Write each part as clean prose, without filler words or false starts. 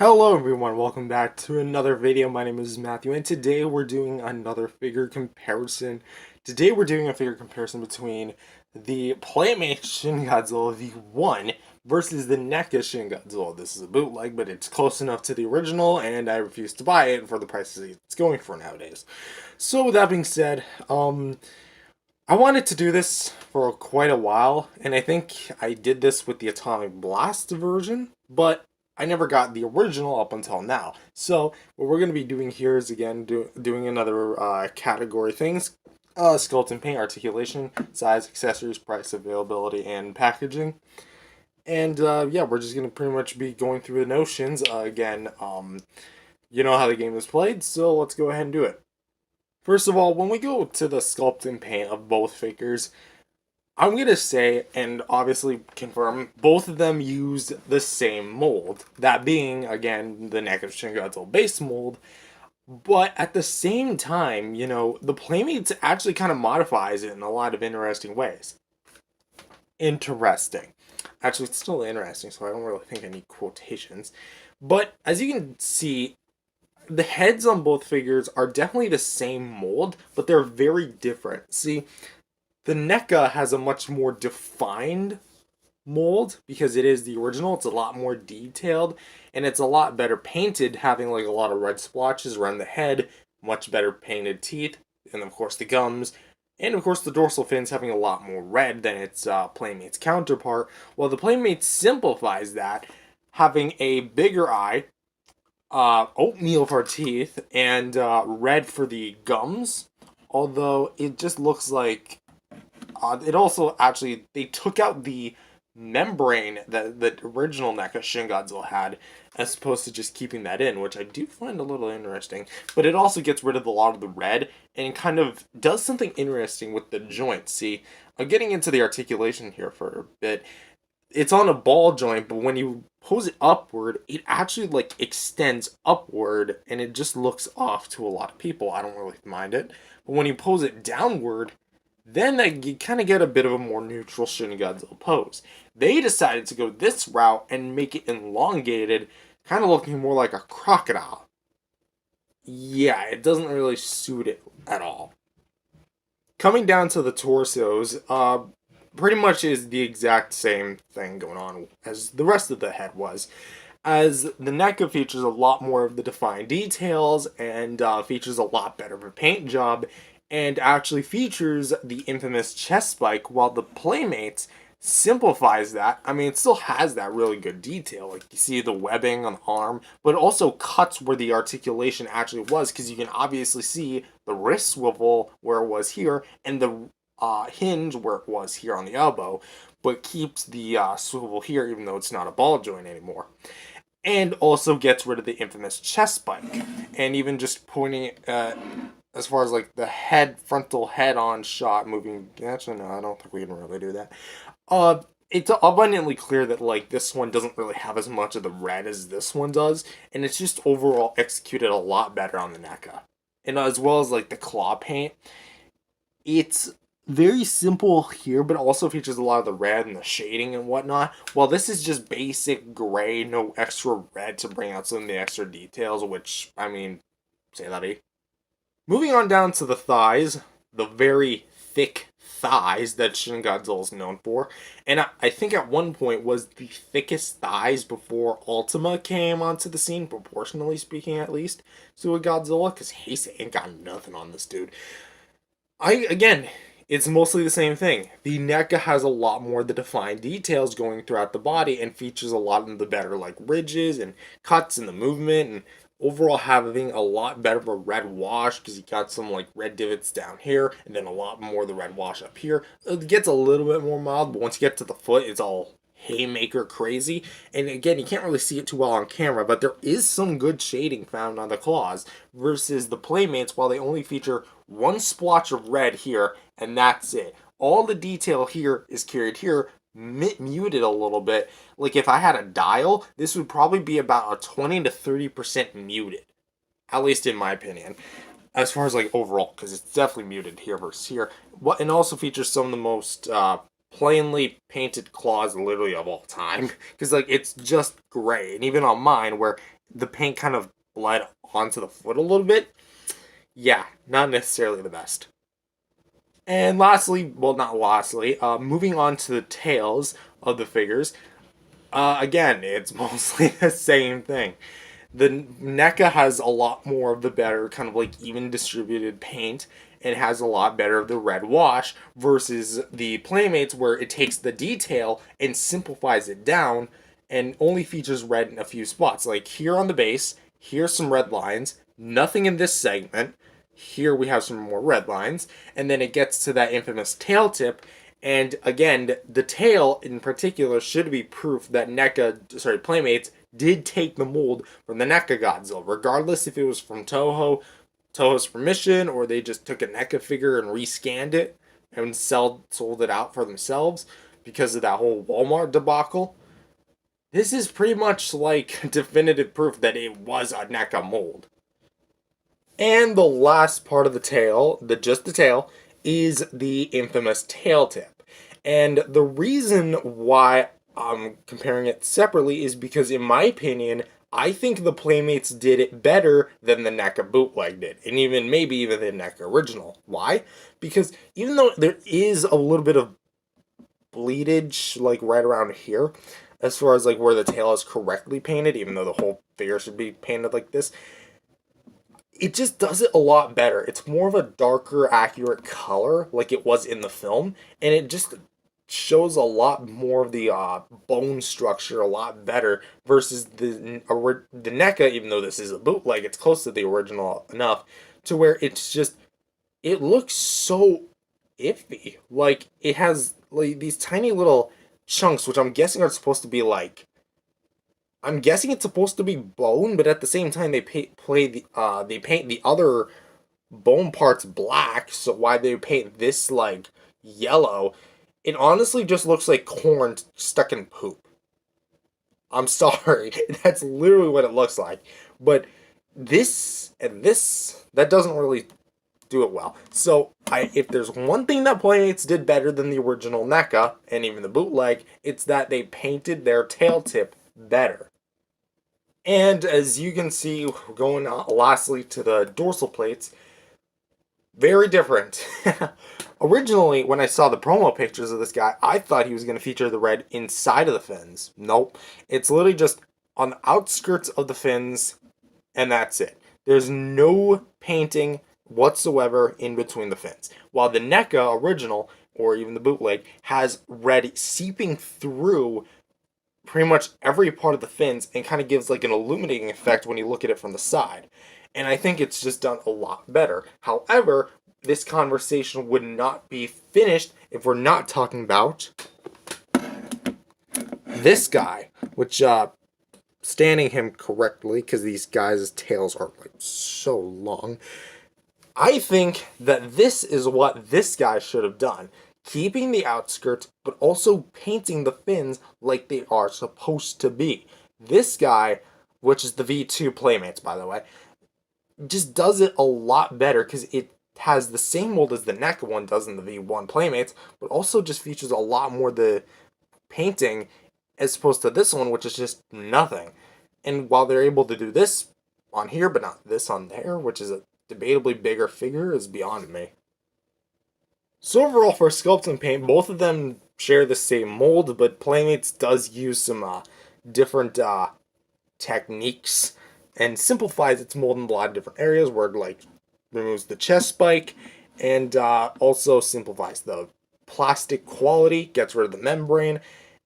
Hello everyone, welcome back to another video. My name is Matthew and today we're doing another figure comparison. Today we're doing a figure comparison between the Playmates Shin Godzilla V1 versus the NECA Shin Godzilla. This is a bootleg, but it's close enough to the original and I refuse to buy it for the prices it's going for nowadays. So with that being said, I wanted to do this for quite a while, and I think I did this with the Atomic Blast version, but I never got the original up until now. So what we're going to be doing here is again doing another category things. Sculpt and paint, articulation, size, accessories, price, availability, and packaging. And yeah, we're just going to pretty much be going through the notions. You know how the game is played, so let's go ahead and do it. First of all, when we go to the sculpt and paint of both figures, I'm going to say, and obviously confirm, both of them used the same mold. That being, again, the NECA Shin Godzilla base mold. But at the same time, you know, the Playmates actually kind of modifies it in a lot of interesting ways. Interesting. Actually, it's still interesting, so I don't really think I need quotations. But as you can see, the heads on both figures are definitely the same mold, but they're very different. See, the NECA has a much more defined mold because it is the original. It's a lot more detailed and it's a lot better painted, having like a lot of red splotches around the head, much better painted teeth, and of course the gums, and of course the dorsal fins having a lot more red than its Playmates counterpart. While the Playmates simplifies that, having a bigger eye, oatmeal for teeth, and red for the gums. Although it just looks like it also actually they took out the membrane that the original NECA Shin Godzilla had, as opposed to just keeping that in, which I do find a little interesting. But it also gets rid of a lot of the red and kind of does something interesting with the joints. See, I'm getting into the articulation here for a bit. It's on a ball joint, but when you pose it upward, it actually like extends upward and it just looks off to a lot of people. I don't really mind it. But when you pose it downward, then you kind of get a bit of a more neutral Shin Godzilla pose. They decided to go this route and make it elongated, kind of looking more like a crocodile. Yeah, it doesn't really suit it at all. Coming down to the torsos, pretty much is the exact same thing going on as the rest of the head was. As the NECA features a lot more of the defined details and features a lot better of a paint job, and actually features the infamous chest spike, while the Playmates simplifies that. I mean, it still has that really good detail, like you see the webbing on the arm, but it also cuts where the articulation actually was, because you can obviously see the wrist swivel where it was here, and the hinge where it was here on the elbow, but keeps the swivel here even though it's not a ball joint anymore. And also gets rid of the infamous chest spike. And even just pointing at, as far as like the head, frontal head on shot moving, actually no, I don't think we can really do that. It's abundantly clear that like this one doesn't really have as much of the red as this one does, and it's just overall executed a lot better on the NECA. And as well as like the claw paint, it's very simple here, but also features a lot of the red and the shading and whatnot. While this is just basic gray, no extra red to bring out some of the extra details, which, I mean, say that again. Moving on down to the thighs, the very thick thighs that Shin Godzilla is known for. And I think at one point was the thickest thighs before Ultima came onto the scene, proportionally speaking at least, to a Godzilla, because Heisei ain't got nothing on this dude. Again, it's mostly the same thing. The NECA has a lot more of the defined details going throughout the body and features a lot of the better like ridges and cuts in the movement, and overall having a lot better of a red wash because you got some like red divots down here and then a lot more of the red wash up here. It gets a little bit more mild, but once you get to the foot, it's all haymaker crazy. And again, you can't really see it too well on camera, but there is some good shading found on the claws versus the Playmates. While they only feature one splotch of red here and that's it, all the detail here is carried here, muted a little bit. Like if I had a dial, this would probably be about a 20 to 30% muted, at least in my opinion, as far as like overall, because it's definitely muted here versus here. What, and also features some of the most plainly painted claws literally of all time, because like it's just gray. And even on mine, where the paint kind of bled onto the foot a little bit. Yeah, not necessarily the best. And lastly, well, not lastly, moving on to the tails of the figures. Again, it's mostly the same thing. The NECA has a lot more of the better, kind of like even distributed paint, and has a lot better of the red wash versus the Playmates, where it takes the detail and simplifies it down and only features red in a few spots. Like here on the base, here's some red lines, nothing in this segment. Here we have some more red lines, and then it gets to that infamous tail tip. And again, the tail in particular should be proof that Playmates did take the mold from the NECA Godzilla, regardless if it was from Toho's permission, or they just took a NECA figure and rescanned it and sold it out for themselves because of that whole Walmart debacle. This is pretty much like definitive proof that it was a NECA mold. And the last part of the tail, just the tail, is the infamous tail tip. And the reason why I'm comparing it separately is because, in my opinion, I think the Playmates did it better than the NECA Bootleg did, and even maybe even the NECA Original. Why? Because even though there is a little bit of bleedage, like right around here, as far as like where the tail is correctly painted, even though the whole figure should be painted like this, it just does it a lot better. It's more of a darker, accurate color, like it was in the film, and it just shows a lot more of the bone structure a lot better versus the NECA. Even though this is a bootleg, it's close to the original enough to where it looks so iffy. Like it has like these tiny little chunks, which I'm guessing are supposed to be like, I'm guessing it's supposed to be bone, but at the same time they paint the other bone parts black. So why they paint this like yellow? It honestly just looks like corn stuck in poop. I'm sorry, that's literally what it looks like. But this and this, that doesn't really do it well. So if there's one thing that Playmates did better than the original NECA and even the bootleg, it's that they painted their tail tip better. And as you can see, going lastly to the dorsal plates, very different. Originally, when I saw the promo pictures of this guy, I thought he was going to feature the red inside of the fins. Nope. It's literally just on the outskirts of the fins, and that's it. There's no painting whatsoever in between the fins. While the NECA original, or even the bootleg, has red seeping through pretty much every part of the fins and kind of gives like an illuminating effect when you look at it from the side. And I think it's just done a lot better. However, this conversation would not be finished if we're not talking about this guy, which standing him correctly, because these guys' tails are like so long. I think that this is what this guy should have done. Keeping the outskirts, but also painting the fins like they are supposed to be. This guy, which is the V2 Playmates, by the way, just does it a lot better because it has the same mold as the NECA one does in the V1 Playmates, but also just features a lot more the painting as opposed to this one, which is just nothing. And while they're able to do this on here, but not this on there, which is a debatably bigger figure, is beyond me. So overall, for Sculpt and Paint, both of them share the same mold, but Playmates does use some different techniques and simplifies its mold in a lot of different areas, where it like removes the chest spike and also simplifies the plastic quality, gets rid of the membrane,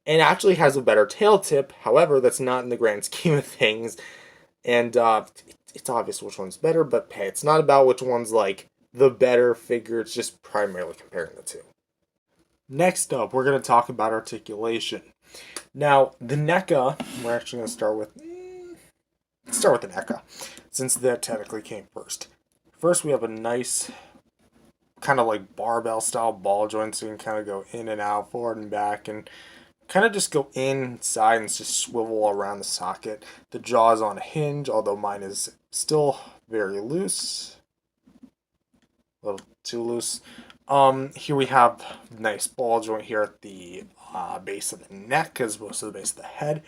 and actually has a better tail tip. However, that's not in the grand scheme of things, and it's obvious which one's better, but hey, it's not about which one's like the better figure, it's just primarily comparing the two. Next up, we're going to talk about articulation. Now, the NECA, we're actually going to start with the NECA, since that technically came first. First, we have a nice kind of like barbell style ball joint, so you can kind of go in and out, forward and back, and kind of just go inside and just swivel around the socket. The jaw is on a hinge, although mine is still very loose. A little too loose. Here we have a nice ball joint here at the base of the neck as opposed to the base of the head.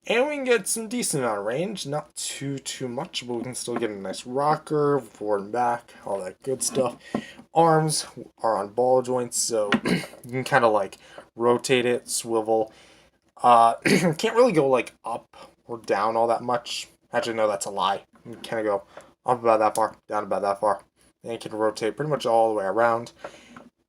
And we can get some decent amount of range, not too much, but we can still get a nice rocker, forward and back, all that good stuff. Arms are on ball joints, so you can kind of like rotate it, swivel. Can't really go like up or down all that much. Actually, no, that's a lie. You kind of go up about that far, down about that far. And you can rotate pretty much all the way around.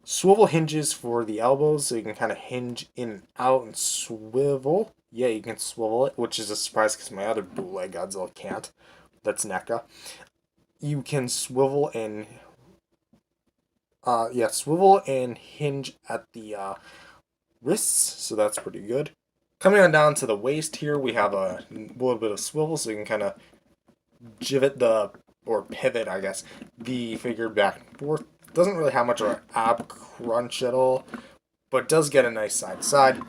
Swivel hinges for the elbows, so you can kind of hinge in and out and swivel. Yeah, you can swivel it, which is a surprise because my other bootleg Godzilla can't. That's NECA. You can swivel and swivel and hinge at the wrists, so that's pretty good. Coming on down to the waist here, we have a little bit of swivel, so you can kind of or pivot, I guess, the figure back and forth. Doesn't really have much of an ab crunch at all, but does get a nice side to side.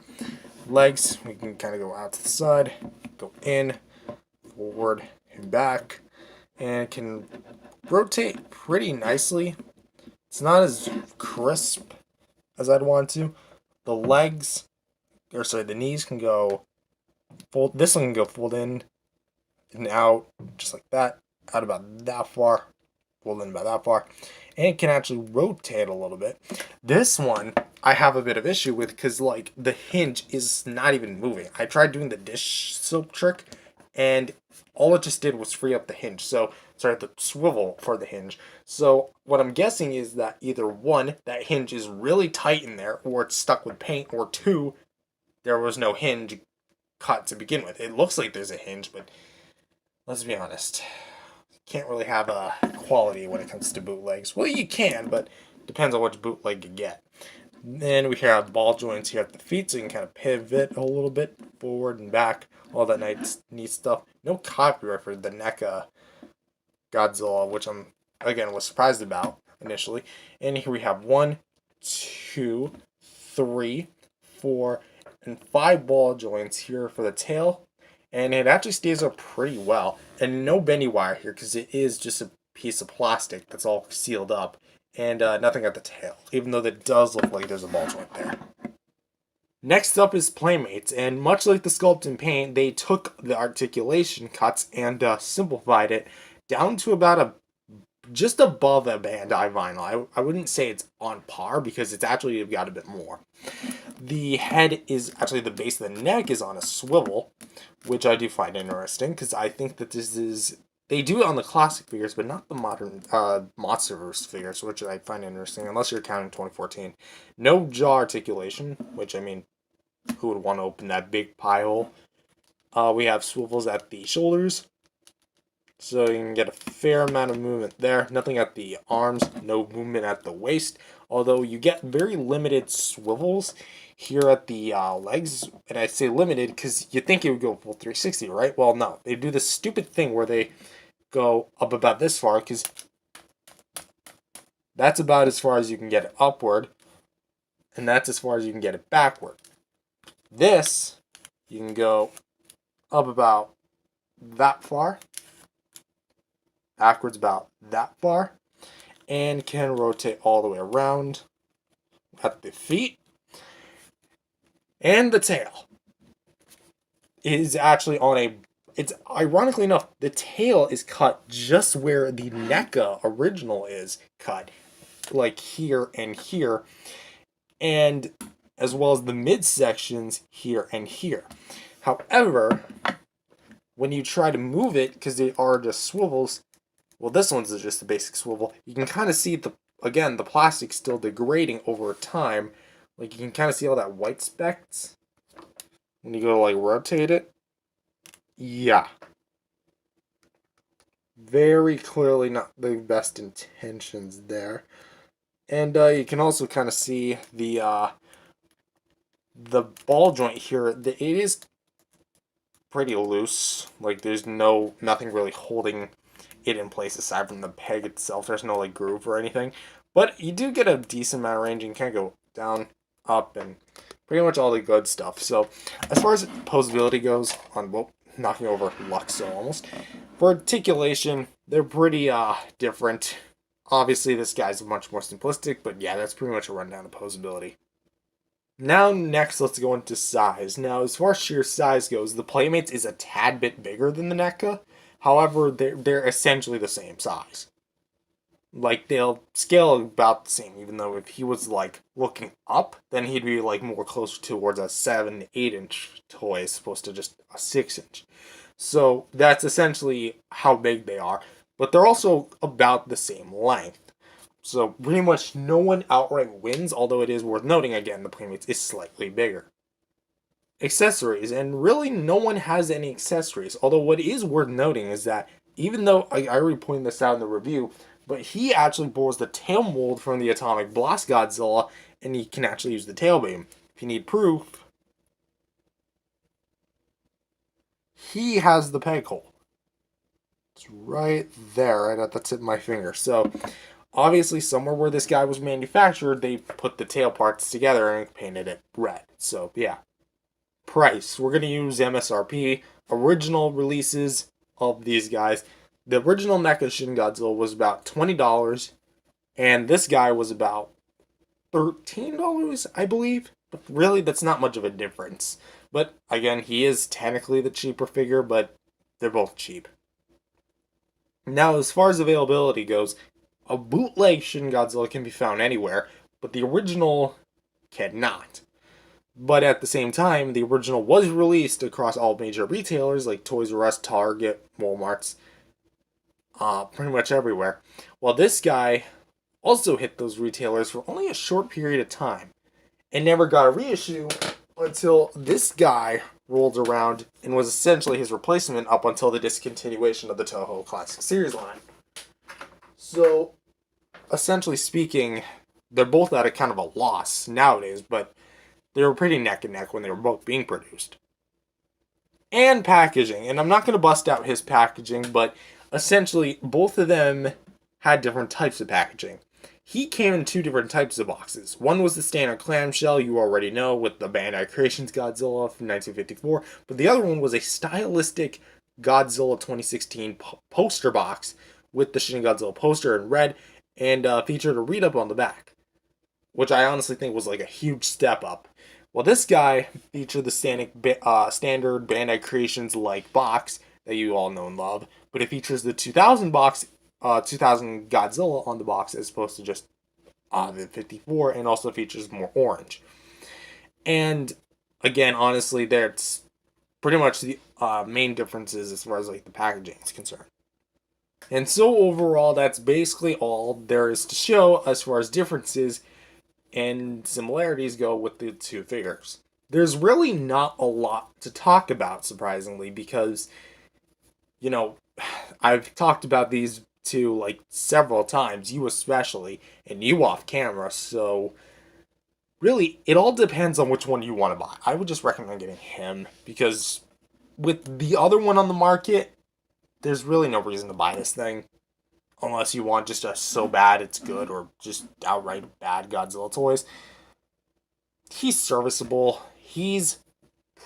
Legs, we can kind of go out to the side, go in, forward, and back, and can rotate pretty nicely. It's not as crisp as I'd want to. The legs, the knees can go fold. This one can go fold in and out, just like that, out about that far, fold in about that far, and it can actually rotate a little bit. This one I have a bit of issue with because like the hinge is not even moving. I tried doing the dish soap trick, and all it just did was free up the hinge. So sorry, the swivel for the hinge. So what I'm guessing is that either one, that hinge is really tight in there, or it's stuck with paint, or two, there was no hinge cut to begin with. It looks like there's a hinge, but let's be honest, can't really have a quality when it comes to bootlegs. Well, you can, but depends on which bootleg you get. Then we have ball joints here at the feet, so you can kind of pivot a little bit forward and back, all that nice, neat stuff. No copyright for the NECA Godzilla, which I'm, again, was surprised about initially. And here we have 1, 2, 3, 4, and 5 ball joints here for the tail. And it actually stays up pretty well. And no bendy wire here, because it is just a piece of plastic that's all sealed up. And nothing at the tail, even though that does look like there's a ball joint there. Next up is Playmates, and much like the Sculpt and Paint, they took the articulation cuts and simplified it down to about just above a Bandai vinyl. I wouldn't say it's on par because it's actually got a bit more. The head is actually the base of the neck is on a swivel, which I do find interesting because I think that this is. They do it on the classic figures, but not the modern Monsterverse figures, which I find interesting, unless you're counting 2014. No jaw articulation, which, I mean, who would want to open that big pie hole? We have swivels at the shoulders, so you can get a fair amount of movement there. Nothing at the arms, no movement at the waist, although you get very limited swivels here at the legs. And I say limited because you think it would go full 360, right? Well, no. They do this stupid thing where they go up about this far because that's about as far as you can get it upward, and that's as far as you can get it backward. This, you can go up about that far, backwards about that far, and can rotate all the way around at the feet. And the tail is actually on a, it's ironically enough, the tail is cut just where the NECA original is cut, like here and here, and as well as the midsections here and here. However, when you try to move it, because they are just swivels, well, this one's just a basic swivel, you can kind of see the plastic still degrading over time. Like, you can kind of see all that white specks when you go to, like, rotate it. Yeah. Very clearly not the best intentions there. And you can also kind of see the ball joint here. It is pretty loose. Like, there's nothing really holding it in place aside from the peg itself. There's no, like, groove or anything. But you do get a decent amount of range. You can kind of go down, up, and pretty much all the good stuff. So, as far as posability goes, knocking over Luxo almost. For articulation, they're pretty different. Obviously, this guy's much more simplistic, but yeah, that's pretty much a rundown of posability. Now, next, let's go into size. Now, as far as sheer size goes, the Playmates is a tad bit bigger than the NECA. However, they're essentially the same size. Like, they'll scale about the same, even though if he was, like, looking up, then he'd be, like, more closer towards a 7, 8-inch toy as opposed to just a 6-inch. So, that's essentially how big they are. But they're also about the same length. So pretty much no one outright wins, although it is worth noting again the Playmates is slightly bigger. Accessories, and really no one has any accessories, although what is worth noting is that even though I already pointed this out in the review, but he actually borrows the tail mold from the Atomic Blast Godzilla, and he can actually use the tail beam. If you need proof, he has the peg hole. It's right there, right at the tip of my finger. So obviously, somewhere where this guy was manufactured, they put the tail parts together and painted it red. So, yeah. Price. We're going to use MSRP. Original releases of these guys. The original NECA Shin Godzilla was about $20, and this guy was about $13, I believe. But really, that's not much of a difference. But, again, he is technically the cheaper figure, but they're both cheap. Now, as far as availability goes, a bootleg Shin Godzilla can be found anywhere, but the original cannot. But at the same time, the original was released across all major retailers like Toys R Us, Target, Walmart's, pretty much everywhere. Well, this guy also hit those retailers for only a short period of time and never got a reissue until this guy rolled around and was essentially his replacement up until the discontinuation of the Toho Classic Series line. So, essentially speaking, they're both at a kind of a loss nowadays, but they were pretty neck and neck when they were both being produced. And packaging, and I'm not going to bust out his packaging, but essentially both of them had different types of packaging. He came in two different types of boxes. One was the standard clamshell, you already know, with the Bandai Creations Godzilla from 1954, but the other one was a stylistic Godzilla 2016 poster box with the Shin Godzilla poster in red, and featured a read-up on the back, which I honestly think was like a huge step up. Well, this guy featured the standard Bandai Creations like box that you all know and love, but it features the 2000 box, 2000 Godzilla on the box as opposed to just the 54, and also features more orange. And again, honestly, that's pretty much the main differences as far as like the packaging is concerned. And so overall, that's basically all there is to show as far as differences and similarities go with the two figures. There's really not a lot to talk about, surprisingly, because, you know, I've talked about these two like several times, you especially, and you off camera, so really, it all depends on which one you want to buy. I would just recommend getting him, because with the other one on the market, there's really no reason to buy this thing. Unless you want just a so bad it's good or just outright bad Godzilla toys. He's serviceable. He's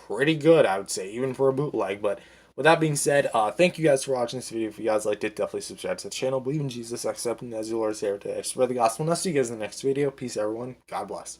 pretty good, I would say, even for a bootleg. But with that being said, thank you guys for watching this video. If you guys liked it, definitely subscribe to the channel. Believe in Jesus, accept him as your Lord and Savior today. Spread the gospel. And I'll see you guys in the next video. Peace, everyone. God bless.